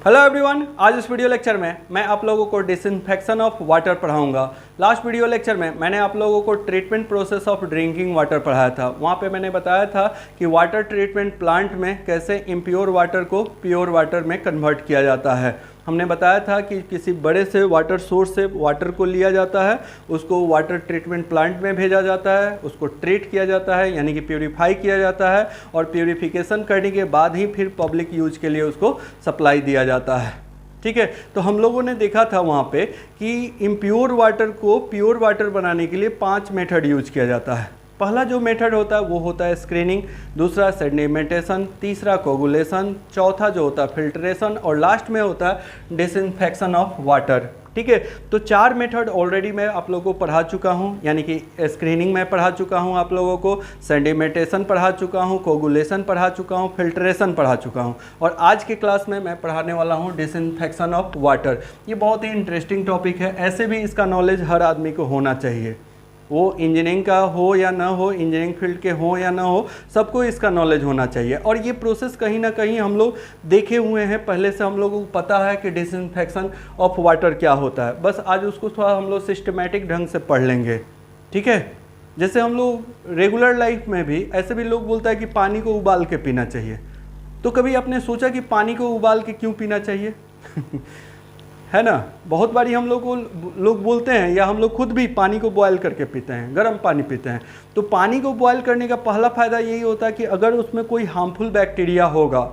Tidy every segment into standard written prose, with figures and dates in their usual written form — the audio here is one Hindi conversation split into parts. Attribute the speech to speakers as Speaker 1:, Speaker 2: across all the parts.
Speaker 1: हेलो एवरीवन, आज इस वीडियो लेक्चर में मैं आप लोगों को डिसइंफेक्शन ऑफ वाटर पढ़ाऊंगा। लास्ट वीडियो लेक्चर में मैंने आप लोगों को treatment process of drinking water पढ़ाया था। वहाँ पे मैंने बताया था कि वाटर ट्रीटमेंट प्लांट में कैसे इम्प्योर वाटर को प्योर वाटर में कन्वर्ट किया जाता है। हमने बताया था कि किसी बड़े से वाटर सोर्स से वाटर को लिया जाता है, उसको वाटर ट्रीटमेंट प्लांट में भेजा जाता है, उसको ट्रीट किया जाता है यानी कि प्यूरिफाई किया जाता है और प्यूरिफिकेशन करने के बाद ही फिर पब्लिक यूज के लिए उसको सप्लाई दिया जाता है। ठीक है, तो हम लोगों ने देखा था वहाँ पे कि इम्प्योर वाटर को प्योर वाटर बनाने के लिए 5 मेथड यूज किया जाता है। पहला जो मेथड होता है वो होता है स्क्रीनिंग, दूसरा सेडिमेंटेशन, तीसरा कोगुलेशन, चौथा जो होता है फिल्ट्रेशन और लास्ट में होता है डिसइंफेक्शन ऑफ वाटर। ठीक है, तो 4 मेथड ऑलरेडी मैं आप लोगों को पढ़ा चुका हूँ, यानी कि स्क्रीनिंग में पढ़ा चुका हूँ आप लोगों को, सेडिमेंटेशन पढ़ा चुका हूँ, कोगुलेशन पढ़ा चुका हूँ, फिल्ट्रेशन पढ़ा चुका हूँ और आज के क्लास में मैं पढ़ाने वाला हूँ डिसइंफेक्शन ऑफ वाटर। ये बहुत ही इंटरेस्टिंग टॉपिक है, ऐसे भी इसका नॉलेज हर आदमी को होना चाहिए, वो इंजीनियरिंग का हो या ना हो, इंजीनियरिंग फील्ड के हो या ना हो, सबको इसका नॉलेज होना चाहिए। और ये प्रोसेस कहीं ना कहीं हम लोग देखे हुए हैं, पहले से हम लोगों को पता है कि डिसइंफेक्शन ऑफ वाटर क्या होता है। बस आज उसको थोड़ा हम लोग सिस्टमेटिक ढंग से पढ़ लेंगे। ठीक है, जैसे हम लोग रेगुलर लाइफ में भी ऐसे भी लोग बोलता है कि पानी को उबाल के पीना चाहिए, तो कभी आपने सोचा कि पानी को उबाल के क्यों पीना चाहिए? है ना, बहुत बारी हम लोग बोलते हैं या हम लोग खुद भी पानी को बॉयल करके पीते हैं, गर्म पानी पीते हैं। तो पानी को बॉयल करने का पहला फ़ायदा यही होता है कि अगर उसमें कोई हार्मफुल बैक्टीरिया होगा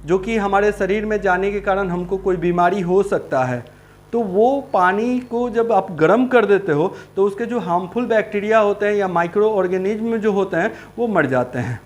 Speaker 1: जो कि हमारे शरीर में जाने के कारण हमको कोई बीमारी हो सकता है, तो वो पानी को जब आप गर्म कर देते हो तो उसके जो हार्मफुल बैक्टीरिया होते हैं या माइक्रो ऑर्गेनिज्म जो होते हैं वो मर जाते हैं,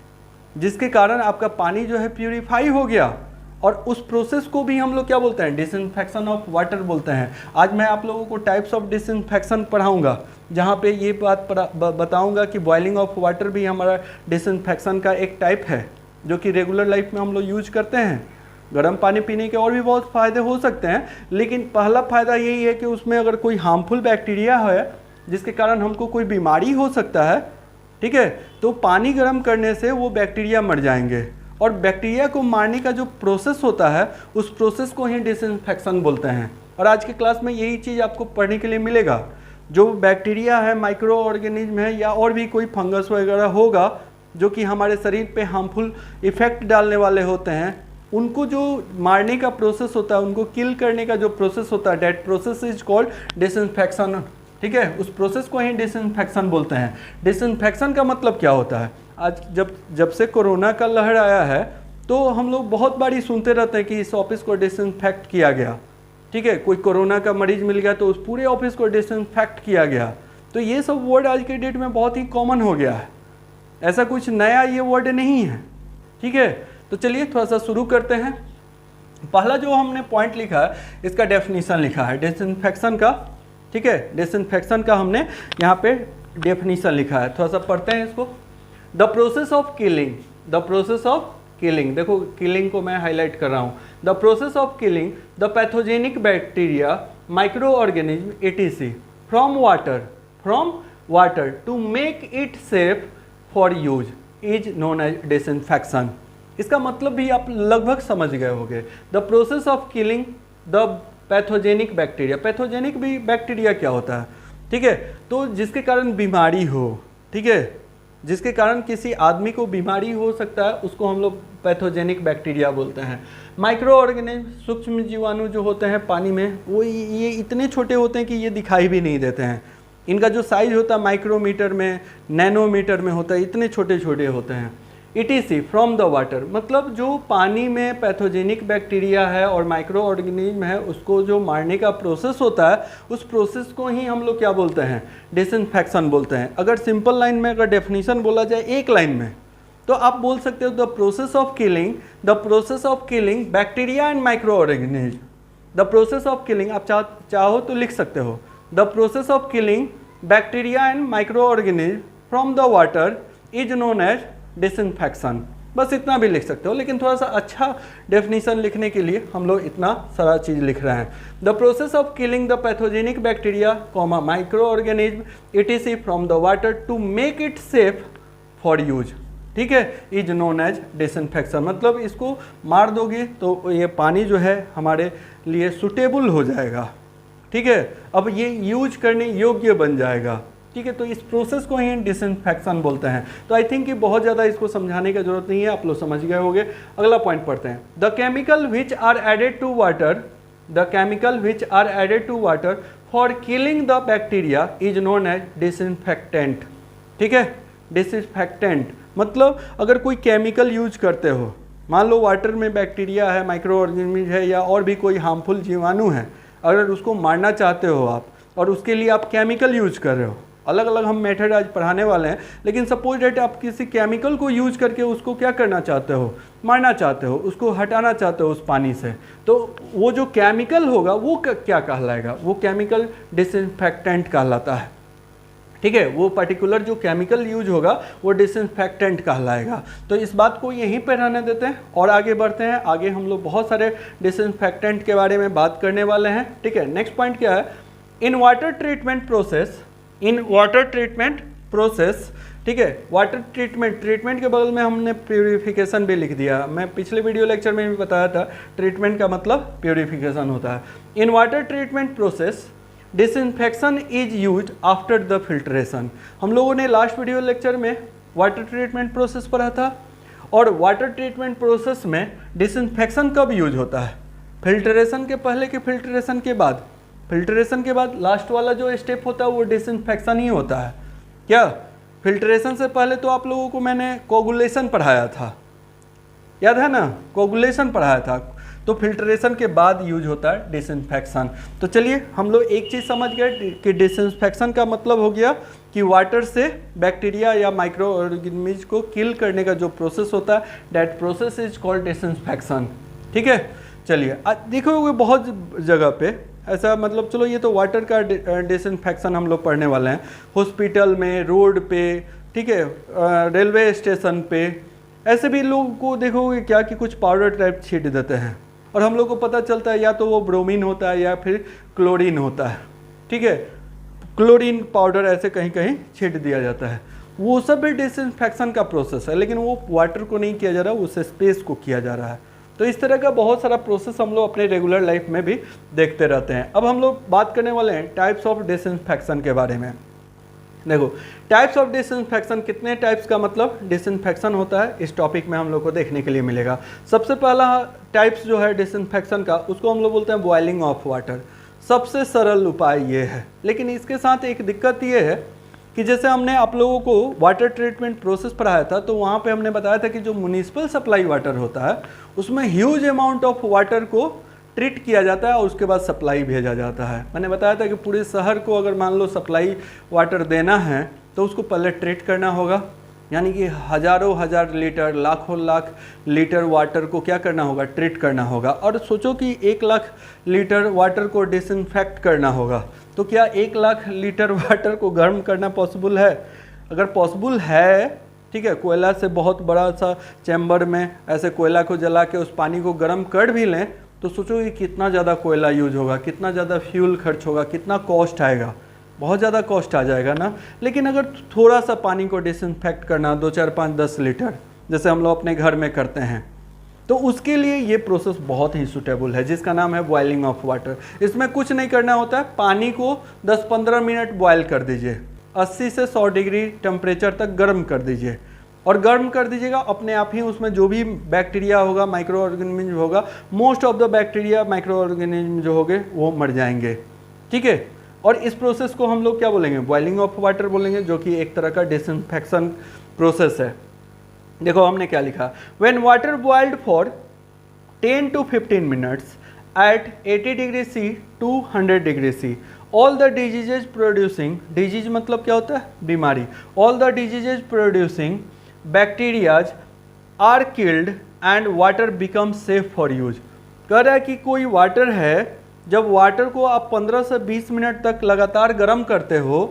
Speaker 1: जिसके कारण आपका पानी जो है प्यूरिफाई हो गया। और उस प्रोसेस को भी हम लोग क्या बोलते हैं? डिसइंफेक्शन ऑफ वाटर बोलते हैं। आज मैं आप लोगों को टाइप्स ऑफ डिसइंफेक्शन पढ़ाऊंगा, जहाँ पे ये बात बताऊंगा कि बॉइलिंग ऑफ वाटर भी हमारा डिसइंफेक्शन का एक टाइप है, जो कि रेगुलर लाइफ में हम लोग यूज करते हैं। गर्म पानी पीने के और भी बहुत फ़ायदे हो सकते हैं, लेकिन पहला फ़ायदा यही है कि उसमें अगर कोई हार्मफुल बैक्टीरिया है जिसके कारण हमको कोई बीमारी हो सकता है, ठीक है, तो पानी गर्म करने से वो बैक्टीरिया मर जाएंगे। और बैक्टीरिया को मारने का जो प्रोसेस होता है उस प्रोसेस को ही डिसइंफेक्शन बोलते हैं। और आज के क्लास में यही चीज़ आपको पढ़ने के लिए मिलेगा। जो बैक्टीरिया है, माइक्रो ऑर्गेनिज्म है या और भी कोई फंगस वगैरह होगा जो कि हमारे शरीर पे हार्मफुल इफ़ेक्ट डालने वाले होते हैं, उनको जो मारने का प्रोसेस होता है, उनको किल करने का जो प्रोसेस होता है, that process is called disinfection. ठीक है, उस प्रोसेस को ही डिसइंफेक्शन बोलते हैं। डिसइंफेक्शन का मतलब क्या होता है? आज जब से कोरोना का लहर आया है तो हम लोग बहुत बारी सुनते रहते हैं कि इस ऑफिस को डिसइंफेक्ट किया गया। ठीक है, कोई कोरोना का मरीज मिल गया तो उस पूरे ऑफिस को डिसइंफेक्ट किया गया। तो ये सब वर्ड आज के डेट में बहुत ही कॉमन हो गया है, ऐसा कुछ नया ये वर्ड नहीं है। ठीक है, तो चलिए थोड़ा सा शुरू करते हैं। पहला जो हमने पॉइंट लिखा है इसका डेफिनीशन लिखा है डिसइंफेक्शन का। ठीक है, डिसइंफेक्शन का हमने यहाँ पे डेफिनीशन लिखा है, थोड़ा सा पढ़ते हैं इसको। The process of killing, the process of killing, देखो किलिंग को मैं हाईलाइट कर रहा हूँ। The process of killing the pathogenic bacteria, microorganism etc from water to make it safe for use is known as disinfection. इसका मतलब भी आप लगभग समझ गए होंगे। The process of killing the pathogenic bacteria, pathogenic भी बैक्टीरिया क्या होता है? ठीक है, तो जिसके कारण बीमारी हो, ठीक है, जिसके कारण किसी आदमी को बीमारी हो सकता है, उसको हम लोग पैथोजेनिक बैक्टीरिया बोलते हैं। माइक्रो ऑर्गेनिज्म, सूक्ष्म जीवाणु जो होते हैं पानी में, वो ये इतने छोटे होते हैं कि ये दिखाई भी नहीं देते हैं। इनका जो साइज होता है माइक्रोमीटर में, नैनोमीटर में होता है, इतने छोटे छोटे होते हैं। etc फ्रॉम द वाटर, मतलब जो पानी में पैथोजेनिक बैक्टीरिया है और माइक्रो ऑर्गेनिज्म है, उसको जो मारने का प्रोसेस होता है, उस प्रोसेस को ही हम लोग क्या बोलते हैं? डिसइंफेक्शन बोलते हैं। अगर सिंपल लाइन में अगर डेफिनेशन बोला जाए एक लाइन में, तो आप बोल सकते हो the process of killing bacteria and microorganism. The process of killing, आप चाहो तो लिख सकते हो, the process of killing bacteria and microorganism from the water is known as disinfection. बस इतना भी लिख सकते हो, लेकिन थोड़ा सा अच्छा डेफिनेशन लिखने के लिए हम लोग इतना सारा चीज़ लिख रहे हैं। The process of killing the pathogenic bacteria comma microorganism etc from the water to make it safe for use. ठीक है, इज नोन एज डिसइंफेक्शन। मतलब इसको मार दोगे तो ये पानी जो है हमारे लिए सुटेबल हो जाएगा, ठीक है, अब ये यूज करने योग्य बन जाएगा, ठीक है। तो इस प्रोसेस को ही डिसइंफेक्शन बोलते हैं। तो आई थिंक कि बहुत ज़्यादा इसको समझाने की जरूरत नहीं है, आप लोग समझ गए होंगे। अगला पॉइंट पढ़ते हैं। The chemical which are added to water, the chemical which are added to water for killing the bacteria is known as disinfectant, ठीक है। डिसइंफेक्टेंट मतलब अगर कोई केमिकल यूज करते हो, मान लो वाटर में बैक्टीरिया है, माइक्रो ऑर्गेनिज्म है या और भी कोई हार्मफुल जीवाणु है, अगर उसको मारना चाहते हो आप और उसके लिए आप केमिकल यूज कर रहे हो, अलग अलग हम मेथड आज पढ़ाने वाले हैं, लेकिन सपोज डेट आप किसी केमिकल को यूज करके उसको क्या करना चाहते हो, मारना चाहते हो, उसको हटाना चाहते हो उस पानी से, तो वो जो केमिकल होगा वो क्या कहलाएगा, वो केमिकल डिसइंफेक्टेंट कहलाता है, ठीक है। वो पर्टिकुलर जो केमिकल यूज होगा वो डिसइंफेक्टेंट कहलाएगा। तो इस बात को यहीं पर रहने देते हैं और आगे बढ़ते हैं। आगे हम लोग बहुत सारे डिसइंफेक्टेंट के बारे में बात करने वाले हैं, ठीक है। नेक्स्ट पॉइंट क्या है, in water treatment process, in water treatment process, ठीक है। वाटर ट्रीटमेंट, ट्रीटमेंट के बगल में हमने प्यूरिफिकेशन भी लिख दिया। मैं पिछले वीडियो लेक्चर में भी बताया था ट्रीटमेंट का मतलब प्यूरिफिकेशन होता है। In water treatment process disinfection is use after the filtration. हम लोगों ने लास्ट वीडियो लेक्चर में वाटर ट्रीटमेंट प्रोसेस पढ़ा था, और वाटर ट्रीटमेंट प्रोसेस में डिसइंफेक्शन कब यूज होता है, फिल्ट्रेशन के पहले कि फिल्ट्रेशन के बाद। फिल्ट्रेशन के बाद लास्ट वाला जो स्टेप होता है वो डिसइंफेक्शन ही होता है। क्या फिल्ट्रेशन से पहले तो आप लोगों को मैंने कोगुलेशन पढ़ाया था, याद है ना, कोगुलेशन पढ़ाया था। तो फिल्ट्रेशन के बाद यूज होता है डिसइंफेक्शन। तो चलिए हम लोग एक चीज़ समझ गए कि डिसइंफेक्शन का मतलब हो गया कि वाटर से बैक्टीरिया या माइक्रो ऑर्गेनिज्म को किल करने का जो प्रोसेस होता है, that process is called disinfection, ठीक है। चलिए देखोगे बहुत जगह पे ऐसा, मतलब चलो ये तो वाटर का डिसइंफेक्शन हम लोग पढ़ने वाले हैं, हॉस्पिटल में, रोड पे, ठीक है, रेलवे स्टेशन पे, ऐसे भी लोगों को देखोगे क्या कि कुछ पाउडर टाइप छीट देते हैं और हम लोग को पता चलता है या तो वो ब्रोमीन होता है या फिर क्लोरीन होता है, ठीक है। क्लोरीन पाउडर ऐसे कहीं कहीं छीट दिया जाता है, वो सब भी डिसइंफेक्शन का प्रोसेस है, लेकिन वो वाटर को नहीं किया जा रहा, उस स्पेस को किया जा रहा है। तो इस तरह का बहुत सारा प्रोसेस हम लोग अपने रेगुलर लाइफ में भी देखते रहते हैं। अब हम लोग बात करने वाले हैं टाइप्स ऑफ डिसइंफेक्शन के बारे में। देखो टाइप्स ऑफ डिसइंफेक्शन, कितने टाइप्स का मतलब डिसइंफेक्शन होता है, इस टॉपिक में हम लोग को देखने के लिए मिलेगा। सबसे पहला टाइप्स जो है डिसइंफेक्शन का, उसको हम लोग बोलते हैं बॉइलिंग ऑफ वाटर। सबसे सरल उपाय ये है, लेकिन इसके साथ एक दिक्कत ये है कि जैसे हमने आप लोगों को वाटर ट्रीटमेंट प्रोसेस पढ़ाया था, तो वहाँ पे हमने बताया था कि जो म्युनिसिपल सप्लाई वाटर होता है उसमें ह्यूज अमाउंट ऑफ वाटर को ट्रीट किया जाता है और उसके बाद सप्लाई भेजा जाता है। मैंने बताया था कि पूरे शहर को अगर मान लो सप्लाई वाटर देना है तो उसको पहले ट्रीट करना होगा, यानी कि हज़ारों हज़ार लीटर, लाखों लाख लीटर वाटर को क्या करना होगा, ट्रीट करना होगा। और सोचो कि 1 लाख लीटर वाटर को डिसइंफेक्ट करना होगा, तो क्या 1 लाख लीटर वाटर को गर्म करना पॉसिबल है? अगर पॉसिबल है, ठीक है, कोयला से बहुत बड़ा सा चैम्बर में ऐसे कोयला को जला के उस पानी को गर्म कर भी लें, तो सोचो कि कितना ज़्यादा कोयला यूज होगा, कितना ज़्यादा फ्यूल खर्च होगा, कितना कॉस्ट आएगा, बहुत ज़्यादा कॉस्ट आ जाएगा ना। लेकिन अगर थोड़ा सा पानी को डिसइंफेक्ट करना 2, 4, 5, 10 लीटर जैसे हम लोग अपने घर में करते हैं, तो उसके लिए ये प्रोसेस बहुत ही सूटेबल है, जिसका नाम है बॉइलिंग ऑफ वाटर। इसमें कुछ नहीं करना होता है, पानी को 10-15 मिनट बॉयल कर दीजिए, 80 से 100 डिग्री टेम्परेचर तक गर्म कर दीजिए, और गर्म कर दीजिएगा, अपने आप ही उसमें जो भी बैक्टीरिया होगा, माइक्रो ऑर्गेनिज्म होगा, most of the bacteria, micro organism जो होंगे वो मर जाएंगे, ठीक है। और इस प्रोसेस को हम लोग क्या बोलेंगे, बॉइलिंग ऑफ वाटर बोलेंगे, जो कि एक तरह का डिसइंफेक्शन प्रोसेस है। देखो हमने क्या लिखा, when water boiled for 10 to 15 minutes at 80 degree C to 100 degree C, all the diseases producing, disease मतलब क्या होता है, बीमारी, all the diseases producing bacterias are killed and water become safe for use. कह रहा है कि कोई वाटर है, जब वाटर को आप 15 से 20 मिनट तक लगातार गर्म करते हो,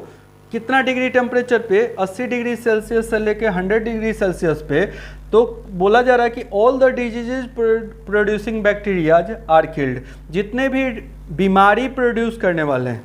Speaker 1: कितना डिग्री टेम्परेचर पे, 80 डिग्री सेल्सियस से लेके 100 डिग्री सेल्सियस पे, तो बोला जा रहा है कि all the diseases producing bacterias are killed, जितने भी बीमारी प्रोड्यूस करने वाले हैं,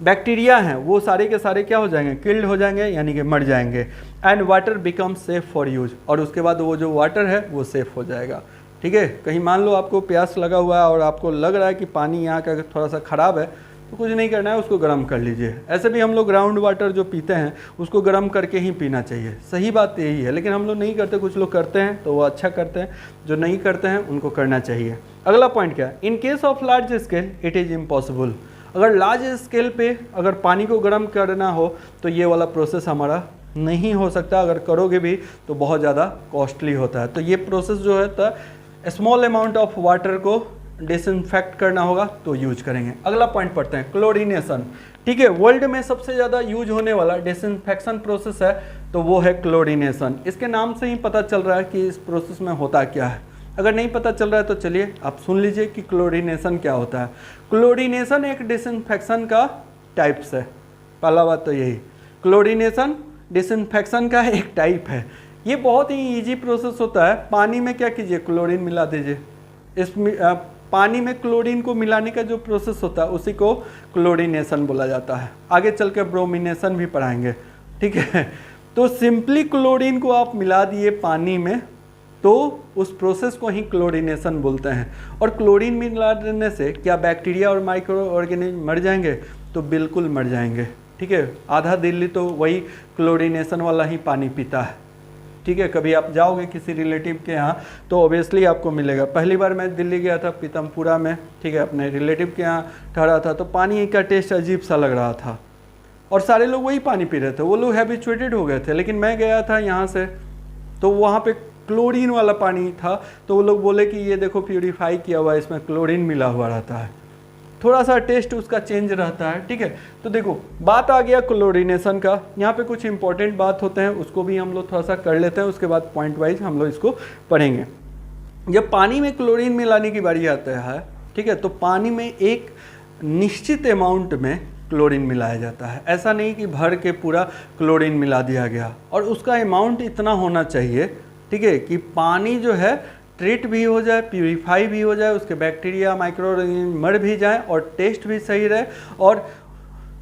Speaker 1: बैक्टीरिया हैं वो सारे के सारे क्या हो जाएंगे, किल्ड हो जाएंगे, यानी कि मर जाएंगे। And water become safe for use, और उसके बाद वो जो वाटर है वो सेफ हो जाएगा। ठीक है, कहीं मान लो आपको प्यास लगा हुआ है और आपको लग रहा है कि पानी यहाँ का थोड़ा सा ख़राब है, तो कुछ नहीं करना है, उसको गर्म कर लीजिए। ऐसे भी हम लोग ग्राउंड वाटर जो पीते हैं उसको गर्म करके ही पीना चाहिए, सही बात यही है। लेकिन हम लोग नहीं करते, कुछ लोग करते हैं तो वो अच्छा करते हैं, जो नहीं करते हैं उनको करना चाहिए। अगला पॉइंट क्या है, in case of large scale it is impossible. अगर लार्ज स्केल पे अगर पानी को गर्म करना हो तो ये वाला प्रोसेस हमारा नहीं हो सकता, अगर करोगे भी तो बहुत ज़्यादा कॉस्टली होता है। तो ये प्रोसेस जो है तो स्मॉल अमाउंट ऑफ वाटर को डिसइंफेक्ट करना होगा तो यूज करेंगे। अगला पॉइंट पढ़ते हैं, क्लोरीनेशन। ठीक है, वर्ल्ड में सबसे ज़्यादा यूज होने वाला डिसइंफेक्शन प्रोसेस है तो वो है क्लोरीनेशन। इसके नाम से ही पता चल रहा है कि इस प्रोसेस में होता क्या है। अगर नहीं पता चल रहा है तो चलिए आप सुन लीजिए कि क्लोरीनेशन क्या होता है। क्लोरीनेशन एक डिसइंफेक्शन का टाइप्स है, पहला बात तो यही, क्लोरीनेशन डिसइंफेक्शन का एक टाइप है। ये बहुत ही इजी प्रोसेस होता है। पानी में क्या कीजिए, क्लोरीन मिला दीजिए। इसमें पानी में क्लोरीन को मिलाने का जो प्रोसेस होता है उसी को क्लोरीनेशन बोला जाता है। आगे चल के ब्रोमिनेशन भी पढ़ाएंगे। ठीक है, तो सिंपली क्लोरीन को आप मिला दिए पानी में तो उस प्रोसेस को ही क्लोरीनेशन बोलते हैं। और क्लोरीन मिला देने से क्या बैक्टीरिया और माइक्रो ऑर्गेनिज्म मर जाएंगे? तो बिल्कुल मर जाएंगे। ठीक है, आधा दिल्ली तो वही क्लोरीनेशन वाला ही पानी पीता है। ठीक है, कभी आप जाओगे किसी रिलेटिव के यहाँ तो ऑब्वियसली आपको मिलेगा। पहली बार मैं दिल्ली गया था पीतमपुरा में, ठीक है, अपने रिलेटिव के यहाँ ठहरा था, तो पानी का टेस्ट अजीब सा लग रहा था और सारे लोग वही पानी पी रहे थे। वो लोग हैबिचुएटेड हो गए थे। लेकिन मैं गया था यहाँ से तो वहाँ पे क्लोरीन वाला पानी था, तो वो लोग बोले कि ये देखो प्यूरीफाई किया हुआ है, इसमें क्लोरीन मिला हुआ रहता है, थोड़ा सा टेस्ट उसका चेंज रहता है। ठीक है, तो देखो बात आ गया क्लोरीनेशन का। यहाँ पे कुछ इंपॉर्टेंट बात होते हैं, उसको भी हम लोग थोड़ा सा कर लेते हैं, उसके बाद पॉइंट वाइज हम लोग इसको पढ़ेंगे। जब पानी में क्लोरीन मिलाने की बारी आता है, ठीक है, तो पानी में एक निश्चित अमाउंट में क्लोरीन मिलाया जाता है। ऐसा नहीं कि भर के पूरा क्लोरीन मिला दिया गया, और उसका अमाउंट इतना होना चाहिए, ठीक है, कि पानी जो है ट्रीट भी हो जाए, प्यूरीफाई भी हो जाए, उसके बैक्टीरिया माइक्रो ऑर्गेनिज्म मर भी जाए और टेस्ट भी सही रहे और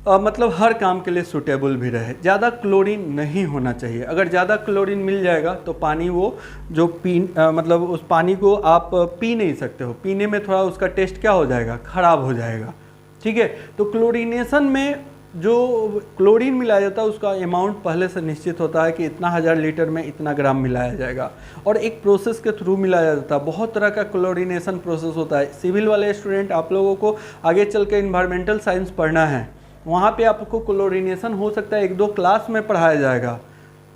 Speaker 1: मतलब हर काम के लिए सूटेबल भी रहे। ज़्यादा क्लोरीन नहीं होना चाहिए। अगर ज़्यादा क्लोरीन मिल जाएगा तो पानी वो जो मतलब उस पानी को आप पी नहीं सकते हो, पीने में थोड़ा उसका टेस्ट क्या हो जाएगा, ख़राब हो जाएगा। ठीक है, तो क्लोरीनेशन में जो क्लोरीन मिलाया जाता है उसका अमाउंट पहले से निश्चित होता है कि इतना 1000 लीटर में इतना ग्राम मिलाया जाएगा, और एक प्रोसेस के थ्रू मिलाया जाता है। बहुत तरह का क्लोरीनेशन प्रोसेस होता है। सिविल वाले स्टूडेंट, आप लोगों को आगे चल के इन्वायरमेंटल साइंस पढ़ना है, वहाँ पे आपको क्लोरीनेशन हो सकता है 1-2 क्लास में पढ़ाया जाएगा।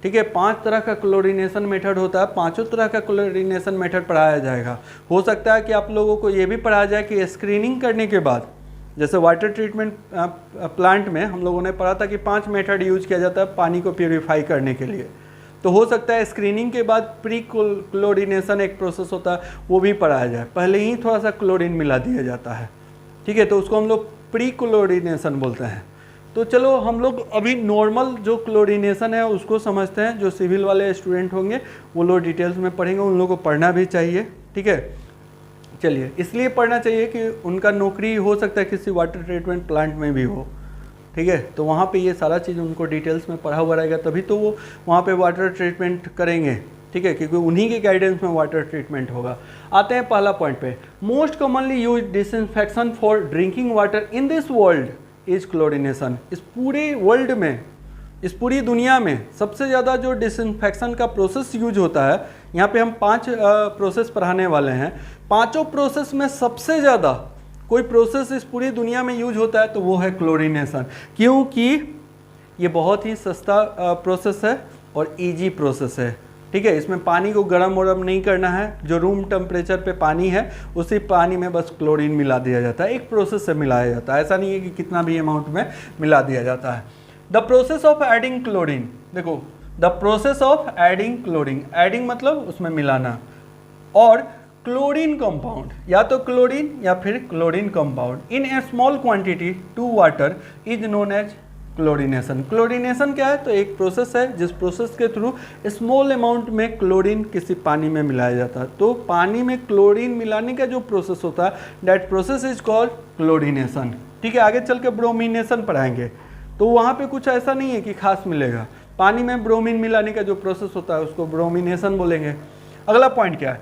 Speaker 1: ठीक है, 5 तरह का क्लोरीनेशन मेथड होता है, 5 तरह का क्लोरीनेशन मेथड पढ़ाया जाएगा। हो सकता है कि आप लोगों को ये भी पढ़ाया जाए कि स्क्रीनिंग करने के बाद, जैसे वाटर ट्रीटमेंट प्लांट में हम लोगों ने पढ़ा था कि 5 मेथड यूज किया जाता है पानी को प्यूरीफाई करने के लिए, तो हो सकता है स्क्रीनिंग के बाद प्री क्लोरीनेशन एक प्रोसेस होता है वो भी पढ़ाया जाए। पहले ही थोड़ा सा क्लोरीन मिला दिया जाता है, ठीक है, तो उसको हम लोग प्री क्लोरीनेशन बोलते हैं। तो चलो हम लोग अभी नॉर्मल जो क्लोरीनेशन है उसको समझते हैं। जो सिविल वाले स्टूडेंट होंगे वो लोग डिटेल्स में पढ़ेंगे, उन लोगों को पढ़ना भी चाहिए। ठीक है, चलिए, इसलिए पढ़ना चाहिए कि उनका नौकरी हो सकता है किसी वाटर ट्रीटमेंट प्लांट में भी हो। ठीक है, तो वहाँ पे ये सारा चीज़ उनको डिटेल्स में पढ़ा हुआ रहेगा, तभी तो वो वहाँ पे वाटर ट्रीटमेंट करेंगे। ठीक है, क्योंकि उन्हीं के गाइडेंस में वाटर ट्रीटमेंट होगा। आते हैं पहला पॉइंट पे, most commonly use disinfection for drinking water in this world is chlorination. इस पूरे वर्ल्ड में, इस पूरी दुनिया में सबसे ज़्यादा जो डिसइंफेक्शन का प्रोसेस यूज होता है, यहाँ पे हम 5 प्रोसेस पढ़ाने वाले हैं। 5 प्रोसेस में सबसे ज़्यादा कोई प्रोसेस इस पूरी दुनिया में यूज होता है तो वो है क्लोरीनेशन, क्योंकि ये बहुत ही सस्ता प्रोसेस है और इजी प्रोसेस है। ठीक है, इसमें पानी को गर्म वरम नहीं करना है, जो रूम टेम्परेचर पे पानी है उसी पानी में बस क्लोरीन मिला दिया जाता है, एक प्रोसेस से मिलाया जाता है। ऐसा नहीं है कि कितना भी अमाउंट में मिला दिया जाता है। The process of adding chlorine, देखो the process of adding chlorine, adding मतलब उसमें मिलाना, और क्लोरीन कंपाउंड, या तो क्लोरीन या फिर chlorine compound in a small quantity to water is known as chlorination. Chlorination क्या है? तो एक प्रोसेस है जिस प्रोसेस के थ्रू स्मॉल अमाउंट में क्लोरीन किसी पानी में मिलाया जाता है। तो पानी में क्लोरीन मिलाने का जो प्रोसेस होता है that process is called chlorination. ठीक है, आगे चल के ब्रोमीनेशन पढ़ाएंगे तो वहाँ पे कुछ ऐसा नहीं है कि खास मिलेगा। पानी में ब्रोमीन मिलाने का जो प्रोसेस होता है उसको ब्रोमीनेशन बोलेंगे। अगला पॉइंट क्या है?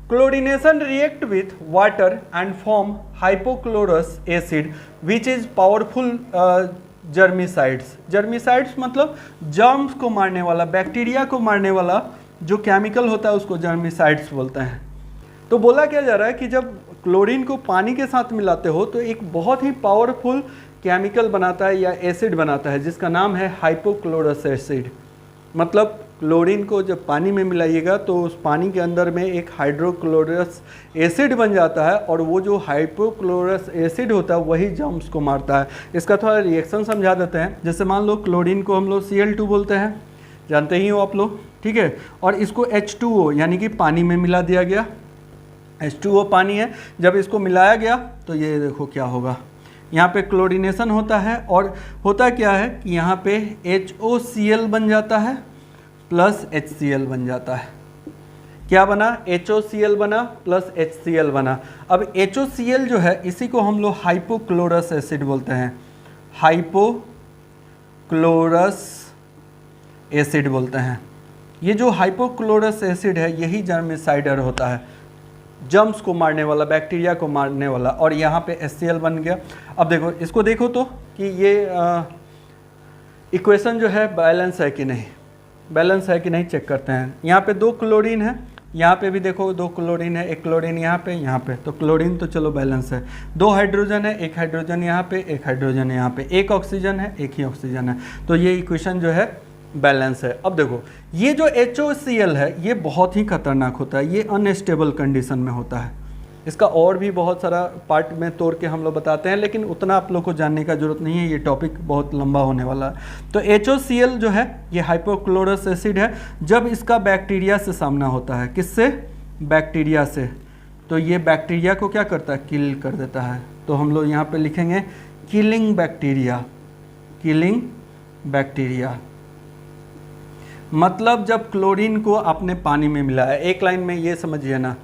Speaker 1: Chlorination react with water and form hypochlorous acid which is powerful germicides. Germicides मतलब जर्म्स को मारने वाला, बैक्टीरिया को मारने वाला जो केमिकल होता है उसको जर्मिसाइड्स बोलते हैं। तो बोला क्या जा रहा है कि जब क्लोरीन को पानी के साथ मिलाते हो तो एक बहुत ही पावरफुल केमिकल बनाता है या एसिड बनाता है जिसका नाम है हाइपोक्लोरस एसिड। मतलब क्लोरीन को जब पानी में मिलाइएगा तो उस पानी के अंदर में एक हाइड्रोक्लोरस एसिड बन जाता है और वो जो हाइपोक्लोरस एसिड होता है वही जर्म्स को मारता है। इसका थोड़ा रिएक्शन समझा देते हैं। जैसे मान लो क्लोरीन को हम लोग Cl2 बोलते हैं, जानते ही हो आप लोग, ठीक है, और इसको H2O यानी कि पानी में मिला दिया गया। H2O पानी है, जब इसको मिलाया गया तो ये देखो क्या होगा, यहाँ पे क्लोरीनेशन होता है और होता क्या है कि यहाँ पे HOCl बन जाता है प्लस HCl बन जाता है। क्या बना? HOCl बना प्लस HCl बना। अब HOCl जो है इसी को हम लोग हाइपोक्लोरस एसिड बोलते हैं, हाइपोक्लोरस एसिड बोलते हैं। ये जो हाइपोक्लोरस एसिड है यही जर्मिसाइडर होता है, जर्म्स को मारने वाला, बैक्टीरिया को मारने वाला। और यहाँ पे HCl बन गया। अब देखो इसको देखो तो कि ये इक्वेशन जो है बैलेंस है कि नहीं, बैलेंस है कि नहीं चेक करते हैं। यहाँ पे 2 क्लोरीन है, यहाँ पे भी देखो 2 क्लोरीन है, एक क्लोरीन यहाँ पे, तो क्लोरीन तो चलो बैलेंस है। 2 हाइड्रोजन है, एक हाइड्रोजन यहाँ पे, एक हाइड्रोजन यहाँ पे, एक ऑक्सीजन है, एक ही ऑक्सीजन है। तो ये इक्वेशन जो है बैलेंस है। अब देखो ये जो HOCl है ये बहुत ही खतरनाक होता है, ये अनस्टेबल कंडीशन में होता है। इसका और भी बहुत सारा पार्ट में तोड़ के हम लोग बताते हैं, लेकिन उतना आप लोग को जानने का ज़रूरत नहीं है, ये टॉपिक बहुत लंबा होने वाला है। तो HOCl जो है ये हाइपोक्लोरस एसिड है। जब इसका बैक्टीरिया से सामना होता है, किससे? बैक्टीरिया से, तो ये बैक्टीरिया को क्या करता है? किल कर देता है। तो हम लोग यहाँ पे लिखेंगे किलिंग बैक्टीरिया, किलिंग बैक्टीरिया। मतलब जब क्लोरीन को आपने पानी में मिलाया, एक लाइन में ये समझिए ना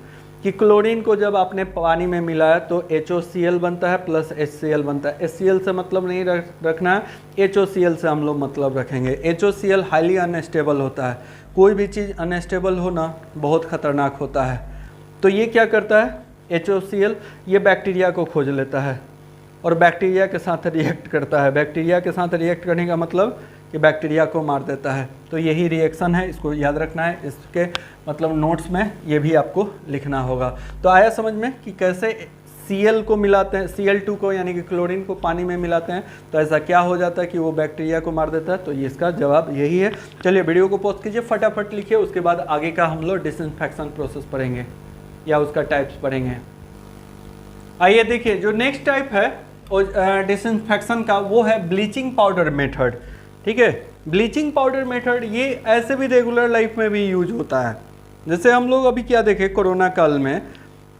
Speaker 1: कि क्लोरीन को जब आपने पानी में मिलाया तो HOCl बनता है प्लस HCl बनता है। HCl से मतलब नहीं रखना है, HOCl से हम लोग मतलब रखेंगे। HOCl हाईली अनस्टेबल होता है, कोई भी चीज़ अनस्टेबल होना बहुत ख़तरनाक होता है। तो ये क्या करता है HOCl, ये बैक्टीरिया को खोज लेता है और बैक्टीरिया के साथ रिएक्ट करता है। बैक्टीरिया के साथ रिएक्ट करने का मतलब कि बैक्टीरिया को मार देता है। तो यही रिएक्शन है, इसको याद रखना है। इसके मतलब नोट्स में ये भी आपको लिखना होगा। तो आया समझ में कि कैसे Cl को मिलाते हैं, Cl2 को यानी कि क्लोरीन को पानी में मिलाते हैं तो ऐसा क्या हो जाता है कि वो बैक्टीरिया को मार देता है। तो ये इसका जवाब यही है। चलिए वीडियो को पॉज कीजिए, फटाफट लिखिए, उसके बाद आगे का हम लोग डिसइंफेक्शन प्रोसेस पढ़ेंगे या उसका टाइप्स पढ़ेंगे। आइए देखिए, जो नेक्स्ट टाइप है डिसइंफेक्शन का वो है ब्लीचिंग पाउडर मेथड। ठीक है, ब्लीचिंग पाउडर मेथड ये ऐसे भी रेगुलर लाइफ में भी यूज होता है। जैसे हम लोग अभी क्या देखे कोरोना काल में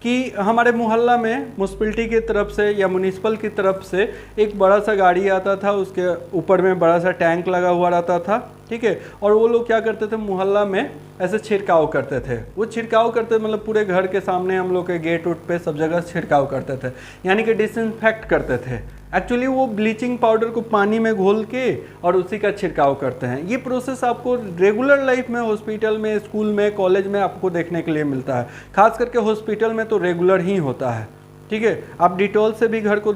Speaker 1: कि हमारे मोहल्ला में म्यूनसिपैलिटी की तरफ से या म्यूनिसिपल की तरफ से एक बड़ा सा गाड़ी आता था, उसके ऊपर में बड़ा सा टैंक लगा हुआ रहता था। ठीक है, और वो लोग क्या करते थे, मोहल्ला में ऐसे छिड़काव करते थे। वो छिड़काव करते मतलब पूरे घर के सामने, हम लोग के गेट उट पे सब जगह छिड़काव करते थे, यानी कि डिसइंफेक्ट करते थे। एक्चुअली वो ब्लीचिंग पाउडर को पानी में घोल के और उसी का छिड़काव करते हैं। ये प्रोसेस आपको रेगुलर लाइफ में, हॉस्पिटल में, स्कूल में, कॉलेज में आपको देखने के लिए मिलता है। खास करके हॉस्पिटल में तो रेगुलर ही होता है। ठीक है, आप डिटॉल से भी घर को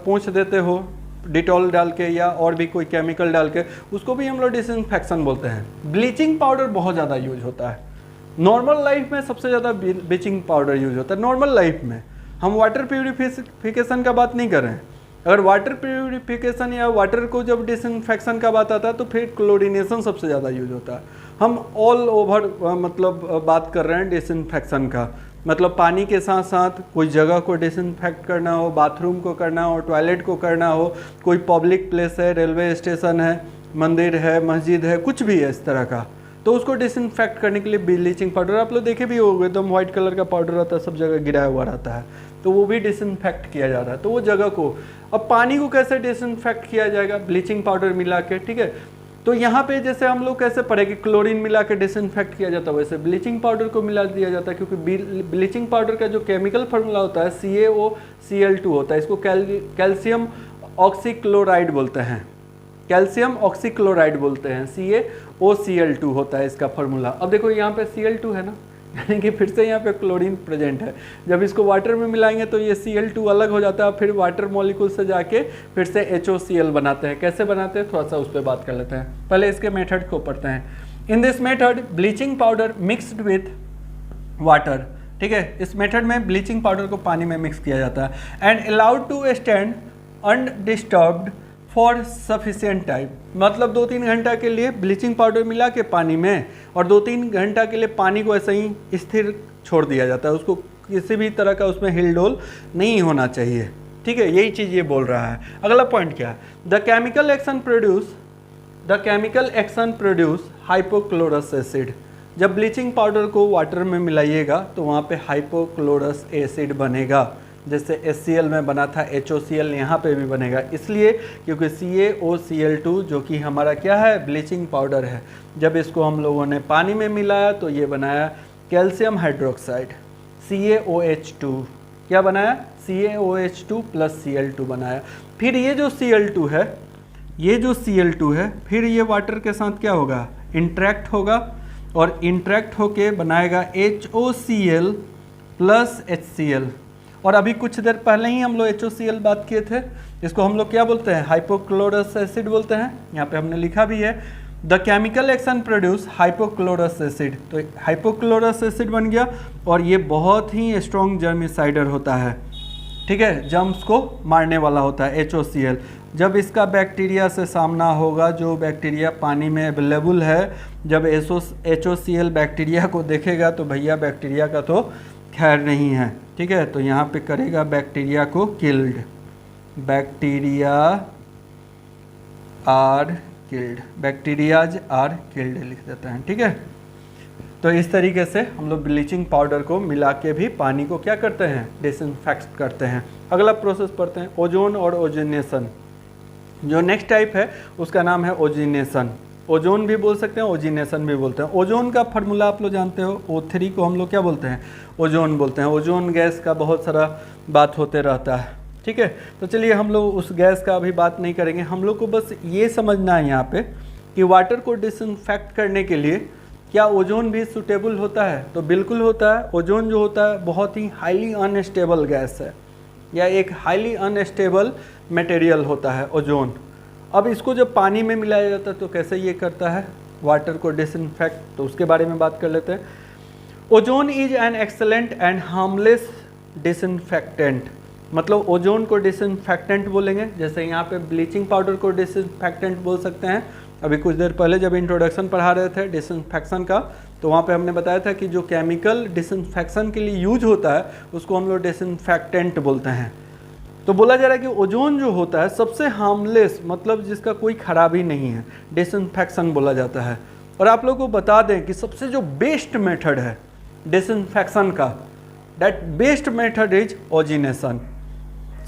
Speaker 1: पोंछ देते हो, डिटॉल डाल के या और भी कोई केमिकल डाल के, उसको भी हम लोग डिसइंफेक्शन बोलते हैं। ब्लीचिंग पाउडर बहुत ज़्यादा यूज होता है। नॉर्मल लाइफ में सबसे ज़्यादा ब्लीचिंग पाउडर यूज होता है। नॉर्मल लाइफ में हम वाटर प्यूरिफिकेशन का बात नहीं कर रहे हैं। अगर वाटर प्यूरिफिकेशन या वाटर को जब डिसइंफेक्शन का बात आता है तो फिर क्लोरीनेशन सबसे ज़्यादा यूज होता है। हम ऑल ओवर मतलब बात कर रहे हैं डिसइंफेक्शन का, मतलब पानी के साथ साथ कोई जगह को डिसइंफेक्ट करना हो, बाथरूम को करना हो, टॉयलेट को करना हो, कोई पब्लिक प्लेस है, रेलवे स्टेशन है, मंदिर है, मस्जिद है, कुछ भी है इस तरह का, तो उसको डिसइंफेक्ट करने के लिए ब्लीचिंग पाउडर, आप लोग देखे भी होंगे, एकदम व्हाइट कलर का पाउडर रहता है, सब जगह गिराया हुआ रहता है, तो वो भी डिसइंफेक्ट किया जा रहा है। तो वो जगह को, अब पानी को कैसे डिसइंफेक्ट किया जाएगा, ब्लीचिंग पाउडर मिला के, ठीक है। तो यहाँ पे जैसे हम लोग कैसे पढ़े कि क्लोरीन मिला के डिसइंफेक्ट किया जाता है, वैसे ब्लीचिंग पाउडर को मिला दिया जाता है, क्योंकि ब्लीचिंग पाउडर का जो केमिकल फार्मूला होता है CaOCl2 होता है। इसको कैल्शियम ऑक्सीक्लोराइड बोलते हैं, कैल्शियम ऑक्सीक्लोराइड बोलते हैं, CaOCl2 होता है इसका फार्मूला। अब देखो यहाँ पे Cl2 है ना, यानी कि फिर से यहाँ पे क्लोरीन प्रेजेंट है। जब इसको वाटर में मिलाएंगे तो ये Cl2 अलग हो जाता है, फिर वाटर मॉलिक्यूल से जाके फिर से HOCl बनाते हैं। कैसे बनाते हैं थोड़ा सा उस पर बात कर लेते हैं, पहले इसके मेथड को पढ़ते हैं। In this method bleaching powder mixed with water, ठीक है, इस मेथड में ब्लीचिंग पाउडर को पानी में मिक्स किया जाता है and allowed to stand undisturbed for sufficient time. मतलब 2-3 घंटा के लिए ब्लीचिंग पाउडर मिला के पानी में, और 2-3 घंटा के लिए पानी को ऐसे ही स्थिर छोड़ दिया जाता है, उसको किसी भी तरह का उसमें हिलडोल नहीं होना चाहिए, ठीक है। यही चीज़ ये बोल रहा है। अगला पॉइंट क्या है, the chemical action produce hypochlorous acid. जब ब्लीचिंग पाउडर को वाटर में मिलाइएगा तो वहाँ पे हाइपोक्लोरस एसिड बनेगा, जैसे HCl में बना था HOCl यहाँ पे भी बनेगा, इसलिए क्योंकि CaOCl2 जो कि हमारा क्या है, ब्लीचिंग पाउडर है। जब इसको हम लोगों ने पानी में मिलाया तो ये बनाया कैल्शियम हाइड्रोक्साइड, CaOH2। क्या बनाया, CaOH2 प्लस Cl2 बनाया। फिर ये जो Cl2 है, फिर ये वाटर के साथ क्या होगा, इंट्रैक्ट होगा, और इंट्रैक्ट होके बनाएगा HOCl प्लस HCl। और अभी कुछ देर पहले ही हम लोग HOCl बात किए थे, इसको हम लोग क्या बोलते हैं, हाइपोक्लोरस एसिड बोलते हैं। यहाँ पे हमने लिखा भी है, the chemical action produce hypochlorous acid. तो हाइपोक्लोरस एसिड बन गया, और ये बहुत ही स्ट्रॉन्ग जर्मिसाइडर होता है, ठीक है, जर्म्स को मारने वाला होता है HOCl। जब इसका बैक्टीरिया से सामना होगा, जो बैक्टीरिया पानी में अवेलेबल है, जब HOCl बैक्टीरिया को देखेगा तो भैया बैक्टीरिया का तो खैर नहीं है, ठीक है। तो यहाँ पे करेगा बैक्टीरिया को किल्ड, बैक्टीरियाज आर किल्ड लिख देते हैं, ठीक है। तो इस तरीके से हम लोग ब्लीचिंग पाउडर को मिला के भी पानी को क्या करते हैं, डिसइंफेक्ट करते हैं। अगला प्रोसेस पढ़ते हैं, ओजोन और ओजोनेशन। जो नेक्स्ट टाइप है उसका नाम है ओजिनेशन। ओजोन भी बोल सकते हैं, ओजिनेशन भी बोलते हैं। ओजोन का फार्मूला आप लोग जानते हो, O3 को हम लोग क्या बोलते हैं, ओजोन बोलते हैं। ओजोन गैस का बहुत सारा बात होते रहता है, ठीक है। तो चलिए हम लोग उस गैस का अभी बात नहीं करेंगे, हम लोग को बस ये समझना है यहाँ पे कि वाटर को डिसइंफेक्ट करने के लिए क्या ओजोन भी सूटेबल होता है। तो बिल्कुल होता है। ओजोन जो होता है बहुत ही हाईली अनस्टेबल गैस है, या एक हाईली अनस्टेबल मटेरियल होता है ओजोन। अब इसको जब पानी में मिलाया जाता है तो कैसे ये करता है वाटर को डिसइंफेक्ट, तो उसके बारे में बात कर लेते हैं। Ozone is an excellent and harmless disinfectant. मतलब ओजोन को डिसइंफेक्टेंट बोलेंगे, जैसे यहाँ पे ब्लीचिंग पाउडर को डिसइंफेक्टेंट बोल सकते हैं। अभी कुछ देर पहले जब इंट्रोडक्शन पढ़ा रहे थे डिसइंफेक्शन का, तो वहाँ पे हमने बताया था कि जो केमिकल डिसइंफेक्शन के लिए यूज होता है उसको हम लोग डिसइंफेक्टेंट बोलते हैं। तो बोला जा रहा है कि ओजोन जो होता है सबसे हार्मलेस, मतलब जिसका कोई खराबी नहीं है, डिसइंफेक्शन बोला जाता है। और आप लोगों को बता दें कि सबसे जो बेस्ट मेथड है डिसइंफेक्शन का, दैट बेस्ट मेथड इज ओजिनेशन।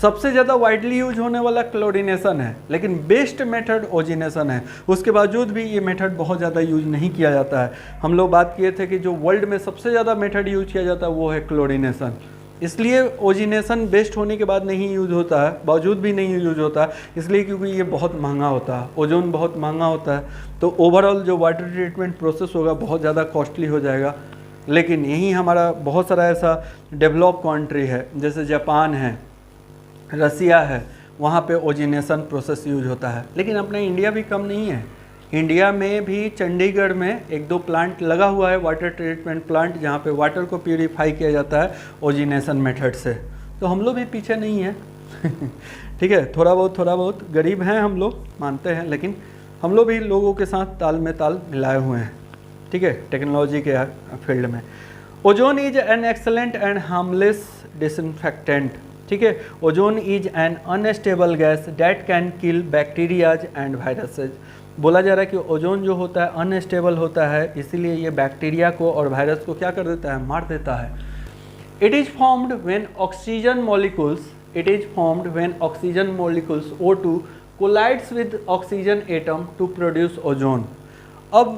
Speaker 1: सबसे ज़्यादा वाइडली यूज होने वाला क्लोरिनेशन है, लेकिन बेस्ट मेथड ओजिनेशन है। उसके बावजूद भी ये मेथड बहुत ज़्यादा यूज नहीं किया जाता है। हम लोग बात किए थे कि जो वर्ल्ड में सबसे ज़्यादा मेथड यूज किया जाता है वो है क्लोरिनेशन। इसलिए ओजिनेशन बेस्ट होने के बाद नहीं यूज होता है, बावजूद भी नहीं यूज होता है, इसलिए क्योंकि ये बहुत महंगा होता है। ओजोन बहुत महंगा होता है, तो ओवरऑल जो वाटर ट्रीटमेंट प्रोसेस होगा बहुत ज़्यादा कॉस्टली हो जाएगा। लेकिन यही हमारा बहुत सारा ऐसा डेवलप कंट्री है, जैसे जापान है, रसिया है, वहाँ पे ओजिनेशन प्रोसेस यूज होता है। लेकिन अपना इंडिया भी कम नहीं है। इंडिया में भी चंडीगढ़ में 1-2 प्लांट लगा हुआ है, वाटर ट्रीटमेंट प्लांट, जहाँ पे वाटर को प्यूरिफाई किया जाता है ओजिनेशन मेथड से। तो हम लोग भी पीछे नहीं हैं ठीक है, थोड़ा बहुत गरीब हैं हम लोग, मानते हैं, लेकिन हम लोग भी लोगों के साथ ताल में ताल मिलाए हुए हैं, ठीक है, टेक्नोलॉजी के फील्ड में। Ozone is an excellent and harmless disinfectant, ठीक है। Ozone is an unstable gas that can kill bacterias and viruses. बोला जा रहा है कि ओजोन जो होता है अनस्टेबल होता है, इसीलिए ये बैक्टीरिया को और वायरस को क्या कर देता है, मार देता है। It is formed when oxygen molecules O2 collides with oxygen atom to produce ozone। अब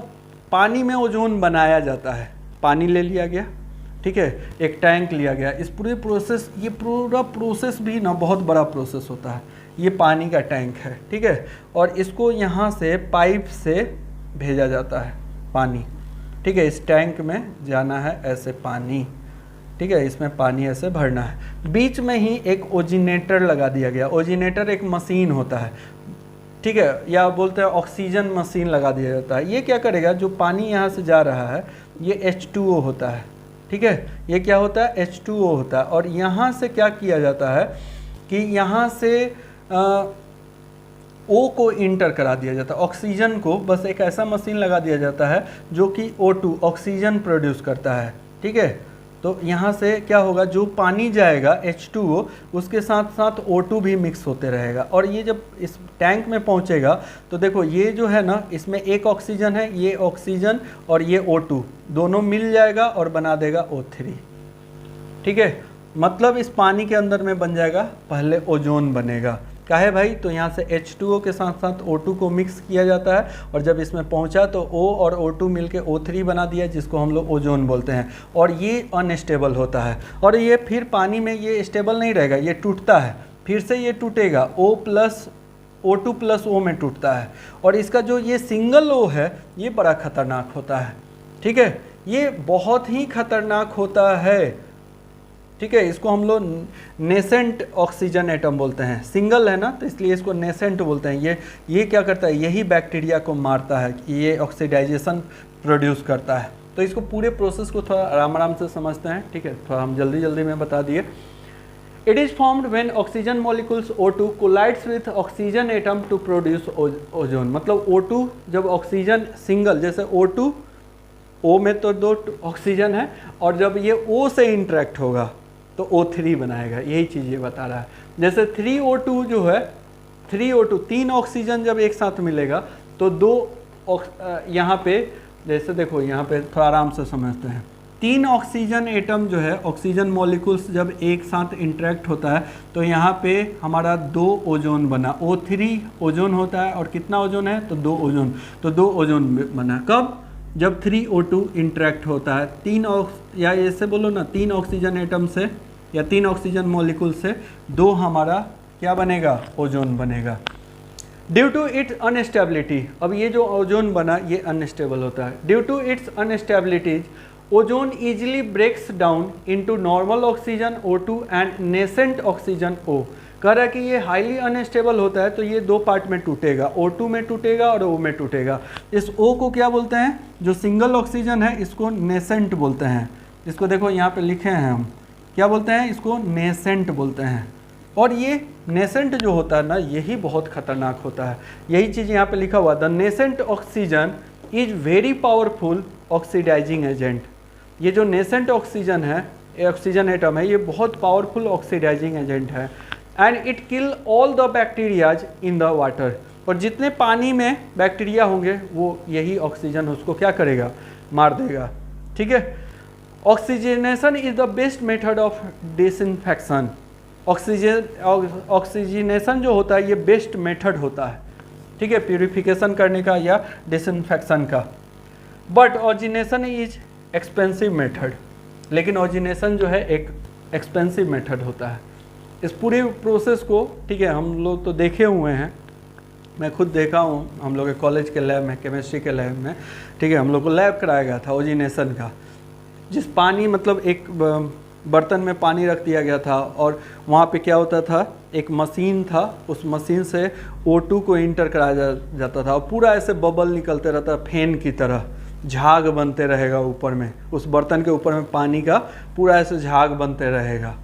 Speaker 1: पानी में ओजोन बनाया जाता है, पानी ले लिया गया, ठीक है, एक टैंक लिया गया, इस पूरे प्रोसेस, ये पूरा प्रोसेस भी ना बहुत बड़ा प्रोसेस होता है। ये पानी का टैंक है, ठीक है, और इसको यहाँ से पाइप से भेजा जाता है पानी, ठीक है, इस टैंक में जाना है ऐसे पानी, ठीक है, इसमें पानी ऐसे भरना है। बीच में ही एक ओजिनेटर लगा दिया गया। ओजिनेटर एक मशीन होता है, ठीक है, या बोलते हैं ऑक्सीजन मशीन लगा दिया जाता है। ये क्या करेगा, जो पानी यहाँ से जा रहा है ये H2O होता है, ठीक है, ये क्या होता है, H2O होता है। और यहाँ से क्या किया जाता है कि यहाँ से O को इंटर करा दिया जाता है, ऑक्सीजन को बस एक ऐसा मशीन लगा दिया जाता है जो कि O2 ऑक्सीजन प्रोड्यूस करता है, ठीक है। तो यहाँ से क्या होगा, जो पानी जाएगा H2O उसके साथ साथ O2 भी मिक्स होते रहेगा, और ये जब इस टैंक में पहुँचेगा तो देखो ये जो है ना, इसमें एक ऑक्सीजन है, ये ऑक्सीजन और ये O2 दोनों मिल जाएगा और बना देगा O3, ठीक है। मतलब इस पानी के अंदर में बन जाएगा, पहले ओजोन बनेगा। काहे भाई, तो यहाँ से H2O के साथ साथ O2 को मिक्स किया जाता है, और जब इसमें पहुँचा तो O और O2 मिलके O3 बना दिया, जिसको हम लोग ओजोन बोलते हैं। और ये अनस्टेबल होता है, और ये फिर पानी में ये स्टेबल नहीं रहेगा, ये टूटता है, फिर से ये टूटेगा, O2 प्लस O में टूटता है। और इसका जो ये सिंगल O है ये बड़ा खतरनाक होता है, ठीक है, ये बहुत ही खतरनाक होता है, ठीक है। इसको हम लोग नेसेंट ऑक्सीजन एटम बोलते हैं, सिंगल है ना तो इसलिए इसको नेसेंट बोलते हैं। ये क्या करता है, यही बैक्टीरिया को मारता है, ये ऑक्सीडाइजेशन प्रोड्यूस करता है। तो इसको पूरे प्रोसेस को थोड़ा आराम से समझते हैं, ठीक है, थोड़ा हम जल्दी में बता दिए। It is formed when oxygen molecules O2 collides with oxygen atom to produce ozone. मतलब O2 जब ऑक्सीजन सिंगल, जैसे O2 O में तो 2 ऑक्सीजन है, और जब ये O से इंटरेक्ट होगा तो O3 बनाएगा, यही चीज़ ये बता रहा है। जैसे 3O2 जो है, 3O2 3 ऑक्सीजन जब एक साथ मिलेगा तो 2 यहाँ पे, जैसे देखो यहाँ पे थोड़ा आराम से समझते हैं, 3 ऑक्सीजन एटम जो है, ऑक्सीजन मॉलिक्यूल्स जब एक साथ इंटरेक्ट होता है तो यहाँ पे हमारा 2 ओजोन बना, O3 ओजोन होता है, और कितना ओजोन है तो 2 ओजोन, तो 2 ओजोन बना। कब, जब 3O2 इंटरेक्ट होता है, या ऐसे बोलो ना, 3 ऑक्सीजन एटम से या 3 ऑक्सीजन मॉलिक्यूल से 2 हमारा क्या बनेगा, ओजोन बनेगा। ड्यू टू इट्स अनस्टेबिलिटी, अब ये जो ओजोन बना ये अनस्टेबल होता है। Due to its unstabilities ozone easily breaks down into normal oxygen O2 and nascent oxygen O। कह रहा है कि ये हाईली अनस्टेबल होता है, तो ये 2 पार्ट में टूटेगा, O2 में टूटेगा और O में टूटेगा। इस O को क्या बोलते हैं, जो सिंगल ऑक्सीजन है इसको नेसेंट बोलते हैं। इसको देखो यहाँ पे लिखे हैं हम, क्या बोलते हैं, इसको नेसेंट बोलते हैं। और ये नेसेंट जो होता है ना, यही बहुत खतरनाक होता है। यही चीज़ यहाँ पे लिखा हुआ, the nascent oxygen is very powerful oxidising agent. ये जो नेसेंट ऑक्सीजन है, ऑक्सीजन एटम है, ये बहुत पावरफुल ऑक्सीडाइजिंग एजेंट है। And it kill all the bacterias in the water. और जितने पानी में बैक्टीरिया होंगे वो यही ऑक्सीजन उसको क्या करेगा, मार देगा, ठीक है। Oxygenation is the best method of disinfection. Oxygenation जो होता है ये बेस्ट मेथड होता है, ठीक है, प्यूरिफिकेशन करने का या डिसइंफेक्शन का। But oxygenation is expensive method, लेकिन ऑक्सीजनेशन जो है एक एक्सपेंसिव मेथड होता है। इस पूरे प्रोसेस को, ठीक है, हम लोग तो देखे हुए हैं, मैं खुद देखा हूँ, हम लोग के कॉलेज के लैब में, केमिस्ट्री के लैब में, ठीक है, हम लोग को लैब कराया गया था ऑक्सीजनेशन का। जिस पानी, मतलब एक बर्तन में पानी रख दिया गया था, और वहाँ पे क्या होता था, एक मशीन था, उस मशीन से O2 को इंटर कराया जाता था, और पूरा ऐसे बबल निकलते रहता, फैन की तरह झाग बनते रहेगा ऊपर में, उस बर्तन के ऊपर में पानी का पूरा ऐसे झाग बनते रहेगा,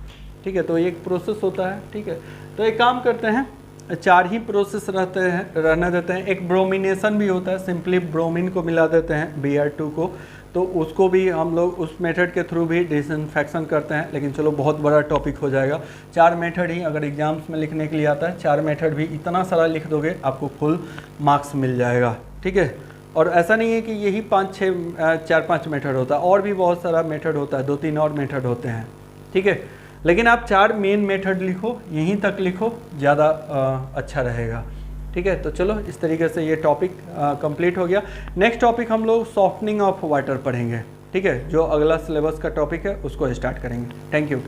Speaker 1: ठीक है। तो एक प्रोसेस होता है, ठीक है। तो एक काम करते हैं, 4 ही प्रोसेस रहने देते हैं। एक ब्रोमिनेशन भी होता है, सिंपली ब्रोमीन को मिला देते हैं Br2 को, तो उसको भी हम लोग उस मेथड के थ्रू भी डिसइंफेक्शन करते हैं। लेकिन चलो बहुत बड़ा टॉपिक हो जाएगा। 4 मेथड ही अगर एग्जाम्स में लिखने के लिए आता है, 4 मेथड भी इतना सारा लिख दोगे आपको फुल मार्क्स मिल जाएगा, ठीक है। और ऐसा नहीं है कि यही 4-5 मेथड होता है, और भी बहुत सारा मेथड होता है, 2-3 और मेथड होते हैं, ठीक है। लेकिन आप 4 मेन मेथड लिखो, यहीं तक लिखो, ज़्यादा अच्छा रहेगा। ठीक है, तो चलो इस तरीके से ये टॉपिक कंप्लीट हो गया। नेक्स्ट टॉपिक हम लोग सॉफ्टनिंग ऑफ वाटर पढ़ेंगे। ठीक है, जो अगला सिलेबस का टॉपिक है उसको स्टार्ट करेंगे। Thank you.